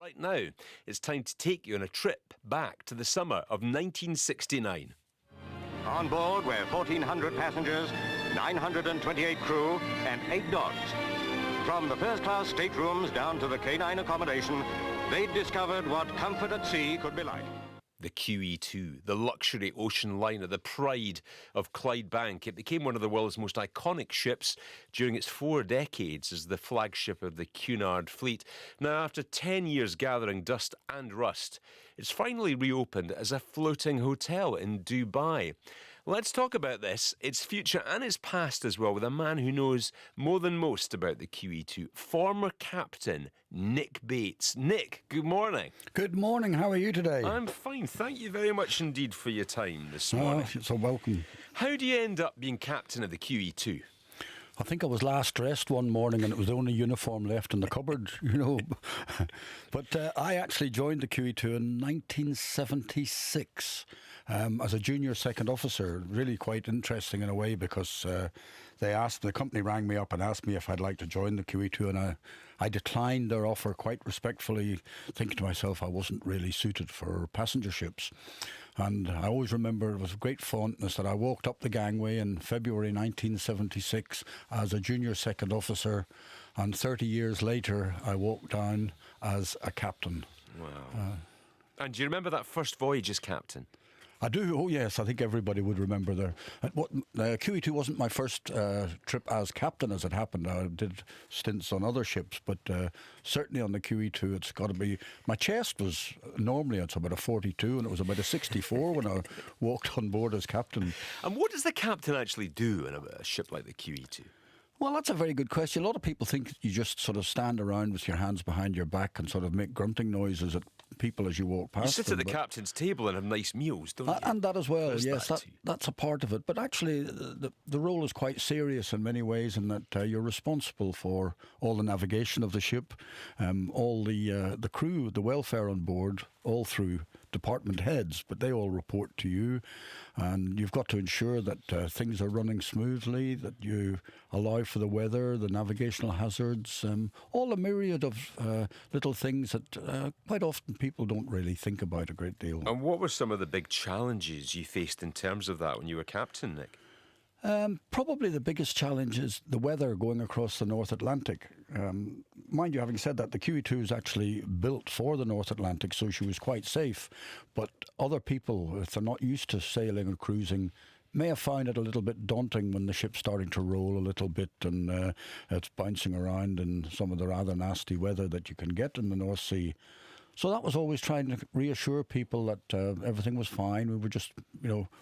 Right now, it's time to take you on a trip back to the summer of 1969. On board were 1,400 passengers, 928 crew, and 8 dogs. From the first-class staterooms down to the canine accommodation, they'd discovered what comfort at sea could be like. The QE2, the luxury ocean liner, the pride of Clydebank. It became one of the world's most iconic ships during its 4 decades as the flagship of the Cunard fleet. Now, after 10 years gathering dust and rust, it's finally reopened as a floating hotel in Dubai. Let's talk about this, its future and its past as well, with a man who knows more than most about the QE2, former captain Nick Bates. Nick, good morning. Good morning. How are you today? I'm fine. Thank you very much indeed for your time this morning. Oh, so welcome. How do you end up being captain of the QE2? I think I was last dressed one morning and it was the only uniform left in the cupboard, you know. But I actually joined the QE2 in 1976 as a junior second officer. Really quite interesting in a way because the company rang me up and asked me if I'd like to join the QE2, and I declined their offer quite respectfully, thinking to myself I wasn't really suited for passenger ships. And I always remember it was great fondness that I walked up the gangway in February 1976 as a junior second officer, and 30 years later I walked down as a captain. Wow. And do you remember that first voyage as captain? I do. Oh yes, I think everybody would remember there. QE2 wasn't my first trip as captain, as it happened. I did stints on other ships, but certainly on the QE2 it's got to be. My chest was normally it's about a 42 and it was about a 64 when I walked on board as captain. And what does the captain actually do in a ship like the QE2? Well, that's a very good question. A lot of people think you just sort of stand around with your hands behind your back and sort of make grunting noises at people as you walk past. You sit at the captain's table and have nice meals, don't you? And that as well, yes. That that's a part of it. But actually, the role is quite serious in many ways in that you're responsible for all the navigation of the ship, all the crew, the welfare on board, all through department heads, but they all report to you, and you've got to ensure that things are running smoothly, that you allow for the weather, the navigational hazards, all a myriad of little things that quite often people don't really think about a great deal. And what were some of the big challenges you faced in terms of that when you were captain, Nick? Probably the biggest challenge is the weather going across the North Atlantic. Mind you, having said that, the QE2 is actually built for the North Atlantic, so she was quite safe. But other people, if they're not used to sailing or cruising, may have found it a little bit daunting when the ship's starting to roll a little bit and it's bouncing around in some of the rather nasty weather that you can get in the North Sea. So that was always trying to reassure people that everything was fine. We were just,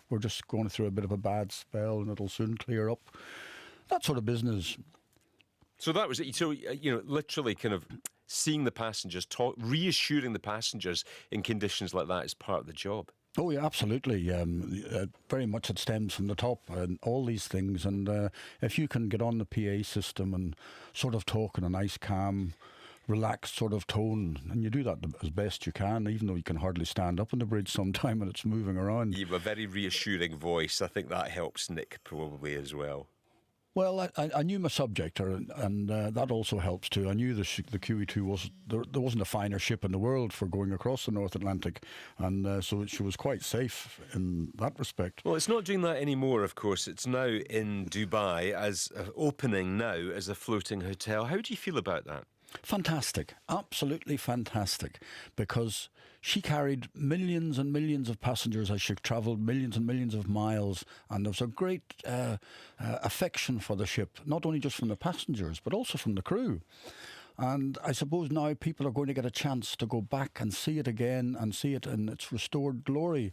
we're just going through a bit of a bad spell and it'll soon clear up. That sort of business. So that was it. So, literally kind of seeing the passengers, reassuring the passengers in conditions like that is part of the job. Oh, yeah, absolutely. Very much it stems from the top and all these things. And if you can get on the PA system and sort of talk in a nice, calm, relaxed sort of tone, and you do that as best you can, even though you can hardly stand up on the bridge sometime when it's moving around. You have a very reassuring voice. I think that helps Nick probably as well. Well, I knew my subject, and that also helps too. I knew the QE2 there wasn't a finer ship in the world for going across the North Atlantic, and so she was quite safe in that respect. Well, it's not doing that anymore, of course. It's now in Dubai opening now as a floating hotel. How do you feel about that? Fantastic, absolutely fantastic, because she carried millions and millions of passengers as she travelled millions and millions of miles, and there was a great affection for the ship, not only just from the passengers but also from the crew. And I suppose now people are going to get a chance to go back and see it again and see it in its restored glory.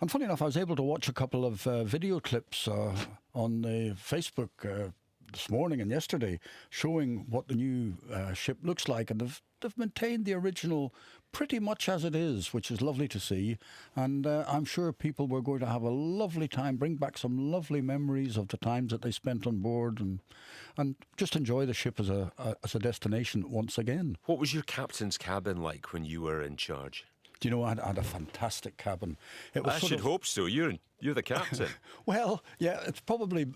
And funny enough, I was able to watch a couple of video clips on the Facebook this morning and yesterday, showing what the new ship looks like, and they've maintained the original pretty much as it is, which is lovely to see. And I'm sure people were going to have a lovely time, bring back some lovely memories of the times that they spent on board, and just enjoy the ship as a destination once again. What was your captain's cabin like when you were in charge? Do you know, I had a fantastic cabin. It was I should hope so. You're the captain. Well, yeah, it's probably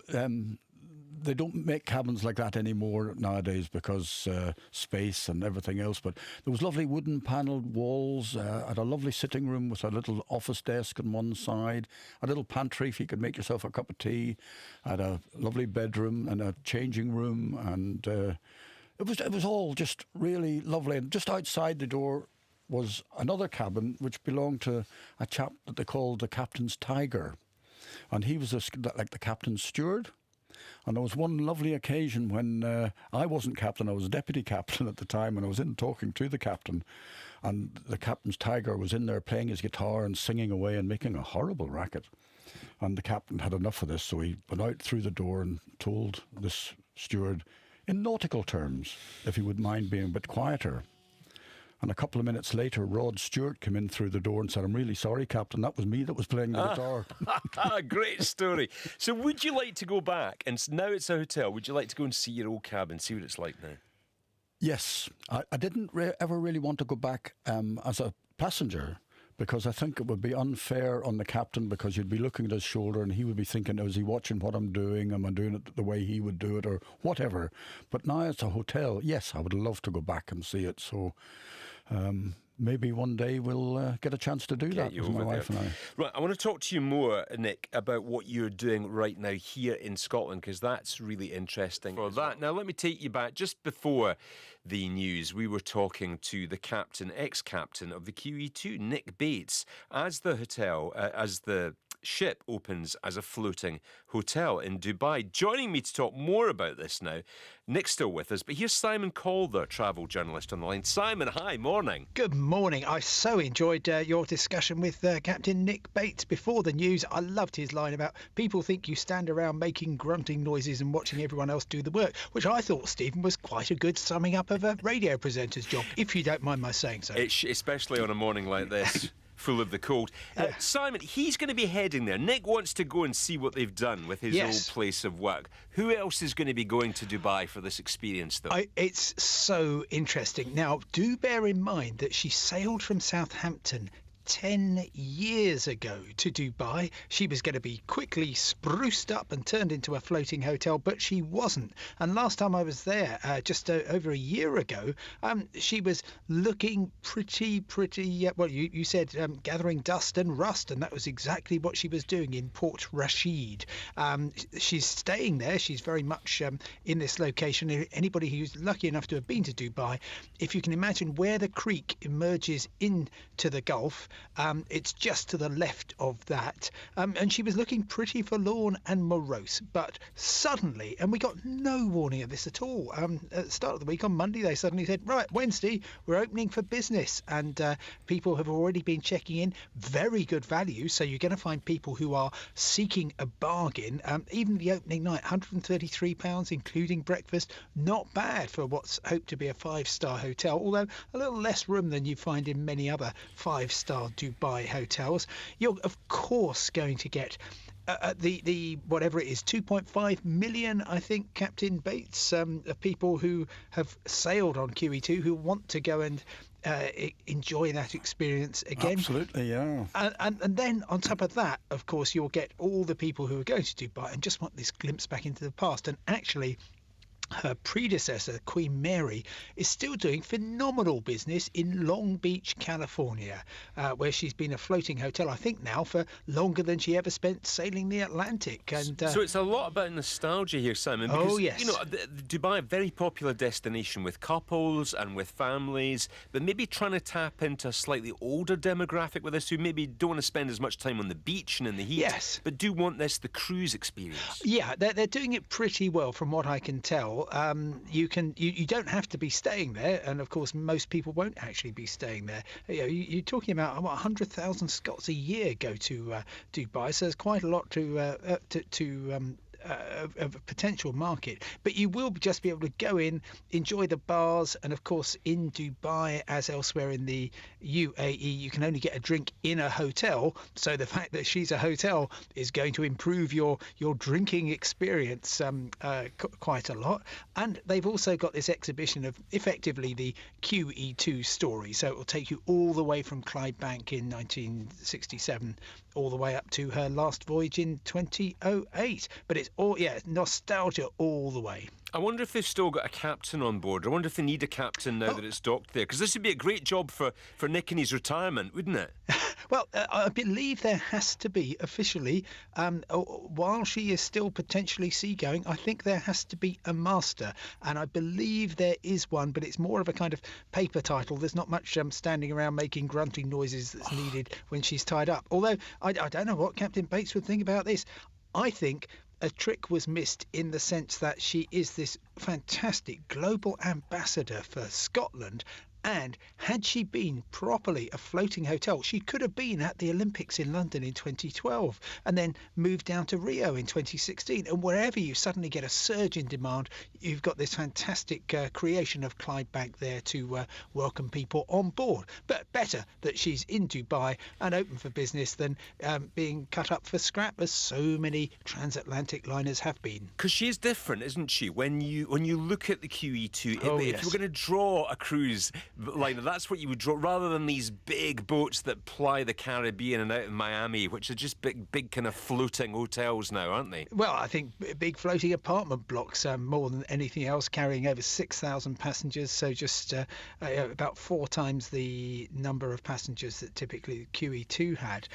they don't make cabins like that anymore nowadays because space and everything else. But there was lovely wooden panelled walls. Had a lovely sitting room with a little office desk on one side, a little pantry if you could make yourself a cup of tea. Had a lovely bedroom and a changing room, and it was all just really lovely. And just outside the door was another cabin which belonged to a chap that they called the Captain's Tiger, and he was like the captain's steward. And there was one lovely occasion when I wasn't captain, I was deputy captain at the time, and I was in talking to the captain, and the Captain's Tiger was in there playing his guitar and singing away and making a horrible racket. And the captain had enough of this, so he went out through the door and told this steward, in nautical terms, if he would mind being a bit quieter. And a couple of minutes later, Rod Stewart came in through the door and said, "I'm really sorry, Captain, that was me that was playing the guitar." Great story. So would you like to go back, and now it's a hotel, would you like to go and see your old cabin, see what it's like now? Yes. I didn't ever really want to go back as a passenger, because I think it would be unfair on the captain, because you'd be looking at his shoulder and he would be thinking, is he watching what I'm doing? Am I doing it the way he would do it, or whatever? But now it's a hotel. Yes, I would love to go back and see it. So maybe one day we'll get a chance to do that with my wife and I. Right, I want to talk to you more, Nick, about what you're doing right now here in Scotland, because that's really interesting. For that, now let me take you back. Just before the news, we were talking to the captain, ex-captain of the QE2, Nick Bates, as the ship opens as a floating hotel in Dubai. Joining me to talk more about this now, Nick's still with us, but here's Simon Calder, travel journalist on the line. Simon, hi, morning. Good morning. I so enjoyed your discussion with Captain Nick Bates before the news. I loved his line about people think you stand around making grunting noises and watching everyone else do the work, which I thought, Stephen, was quite a good summing up of a radio presenter's job, if you don't mind my saying so. Especially on a morning like this. Full of the cold. Simon, he's going to be heading there. Nick wants to go and see what they've done with his old place of work. Who else is going to be going to Dubai for this experience, though? It's so interesting. Now, do bear in mind that she sailed from Southampton 10 years ago to Dubai. She was going to be quickly spruced up and turned into a floating hotel, but she wasn't. And last time I was there, just over a year ago, she was looking pretty, well, you said gathering dust and rust, and that was exactly what she was doing in Port Rashid. She's staying there. She's very much in this location. Anybody who's lucky enough to have been to Dubai, if you can imagine where the creek emerges into the Gulf, it's just to the left of that. And she was looking pretty forlorn and morose. But suddenly, and we got no warning of this at all, at the start of the week on Monday, they suddenly said, right, Wednesday, we're opening for business. And people have already been checking in. Very good value. So you're going to find people who are seeking a bargain. Even the opening night, £133, including breakfast. Not bad for what's hoped to be a 5-star hotel, although a little less room than you find in many other 5-star Dubai hotels. You're of course going to get the whatever it is, 2.5 million, I think, Captain Bates, of people who have sailed on QE2 who want to go and enjoy that experience again. Absolutely, yeah. And then on top of that, of course, you'll get all the people who are going to Dubai and just want this glimpse back into the past. And actually, her predecessor, Queen Mary, is still doing phenomenal business in Long Beach, California, where she's been a floating hotel, I think now, for longer than she ever spent sailing the Atlantic. And so it's a lot about nostalgia here, Simon. Because, yes. You know, Dubai, a very popular destination with couples and with families, but maybe trying to tap into a slightly older demographic with this, who maybe don't want to spend as much time on the beach and in the heat, yes, but do want the cruise experience. Yeah, they're doing it pretty well from what I can tell. You don't have to be staying there, and of course most people won't actually be staying there. You're talking about 100,000 Scots a year go to Dubai, so there's quite a lot of a potential market. But you will just be able to go in, enjoy the bars, and of course in Dubai, as elsewhere in the UAE, you can only get a drink in a hotel. So the fact that she's a hotel is going to improve your drinking experience quite a lot. And they've also got this exhibition of effectively the QE2 story. So it will take you all the way from Clydebank in 1967 all the way up to her last voyage in 2008. But it's nostalgia all the way. I wonder if they've still got a captain on board. I wonder if they need a captain now that it's docked there. Because this would be a great job for Nick in his retirement, wouldn't it? Well, I believe there has to be officially, while she is still potentially seagoing, I think there has to be a master. And I believe there is one, but it's more of a kind of paper title. There's not much standing around making grunting noises that's needed when she's tied up. Although, I don't know what Captain Bates would think about this. I think a trick was missed in the sense that she is this fantastic global ambassador for Scotland. And had she been properly a floating hotel, she could have been at the Olympics in London in 2012 and then moved down to Rio in 2016. And wherever you suddenly get a surge in demand, you've got this fantastic creation of Clydebank there to welcome people on board. But better that she's in Dubai and open for business than being cut up for scrap, as so many transatlantic liners have been. Because she is different, isn't she? When you look at the QE2, Oh, if yes. you were going to draw a cruise liner, that's what you would draw, rather than these big boats that ply the Caribbean and out of Miami, which are just big kind of floating hotels now, aren't they? Well, I think big floating apartment blocks more than anything else, carrying over 6,000 passengers, so just about 4 times the number of passengers that typically the QE2 had.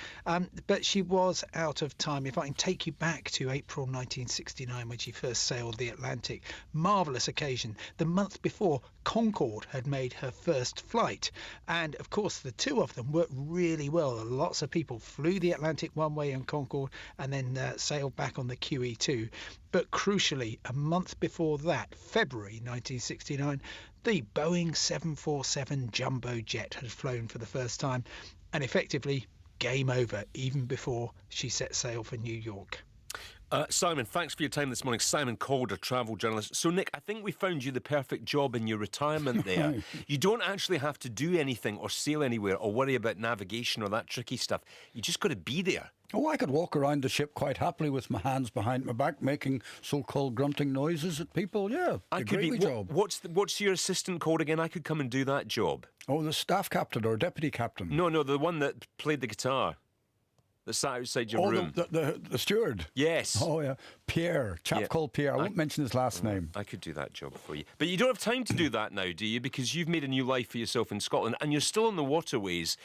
But she was out of time. If I can take you back to April 1969 when she first sailed the Atlantic, marvellous occasion. The month before, Concorde had made her first flight, and of course the two of them worked really well. Lots of people flew the Atlantic one way on Concorde and then sailed back on the QE2. But crucially, a month before that, February 1969, the Boeing 747 jumbo jet had flown for the first time, and effectively game over even before she set sail for New York. Simon, thanks for your time this morning. Simon Calder, travel journalist. So, Nick, I think we found you the perfect job in your retirement there. You don't actually have to do anything or sail anywhere or worry about navigation or that tricky stuff. You just got to be there. Oh, I could walk around the ship quite happily with my hands behind my back, making so-called grunting noises at people. Yeah, a great job. What's your assistant called again? I could come and do that job. Oh, the staff captain or deputy captain? No, the one that played the guitar. That sat outside your room. The steward? Yes. Oh, yeah. Pierre. Chap called Pierre. I won't mention his last name. I could do that job for you. But you don't have time to do that now, do you? Because you've made a new life for yourself in Scotland and you're still on the waterways,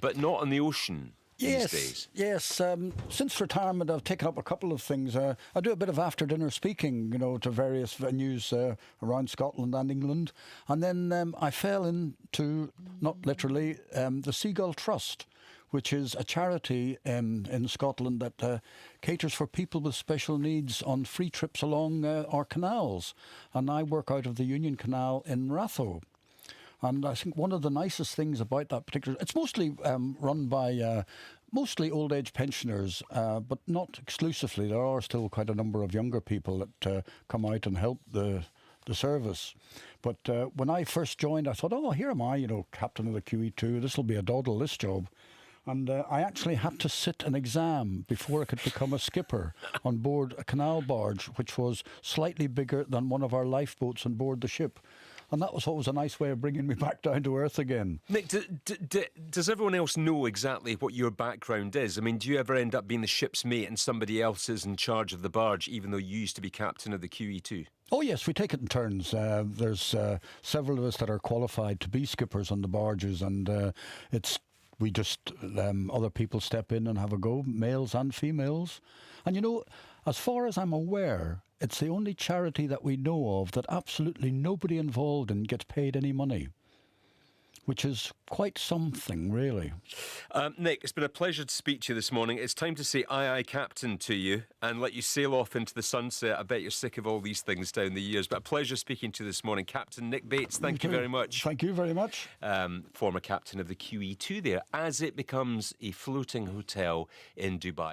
but not on the ocean these days. Yes. Since retirement, I've taken up a couple of things. I do a bit of after-dinner speaking, to various venues around Scotland and England. And then I fell into, not literally, the Seagull Trust, which is a charity in Scotland that caters for people with special needs on free trips along our canals. And I work out of the Union Canal in Ratho. And I think one of the nicest things about that particular... It's mostly run by mostly old age pensioners, but not exclusively. There are still quite a number of younger people that come out and help the service. But when I first joined, I thought, oh, here am I, captain of the QE2. This will be a doddle, this job. And I actually had to sit an exam before I could become a skipper on board a canal barge, which was slightly bigger than one of our lifeboats on board the ship. And that was what was a nice way of bringing me back down to earth again. Nick, does everyone else know exactly what your background is? I mean, do you ever end up being the ship's mate and somebody else is in charge of the barge, even though you used to be captain of the QE2? Oh, yes, we take it in turns. There's several of us that are qualified to be skippers on the barges, and we just, other people step in and have a go, males and females. And as far as I'm aware, it's the only charity that we know of that absolutely nobody involved in gets paid any money, which is quite something, really. Nick, it's been a pleasure to speak to you this morning. It's time to say aye, aye, Captain to you and let you sail off into the sunset. I bet you're sick of all these things down the years, but a pleasure speaking to you this morning. Captain Nick Bates, thank you very much. Thank you very much. Former captain of the QE2 there, as it becomes a floating hotel in Dubai.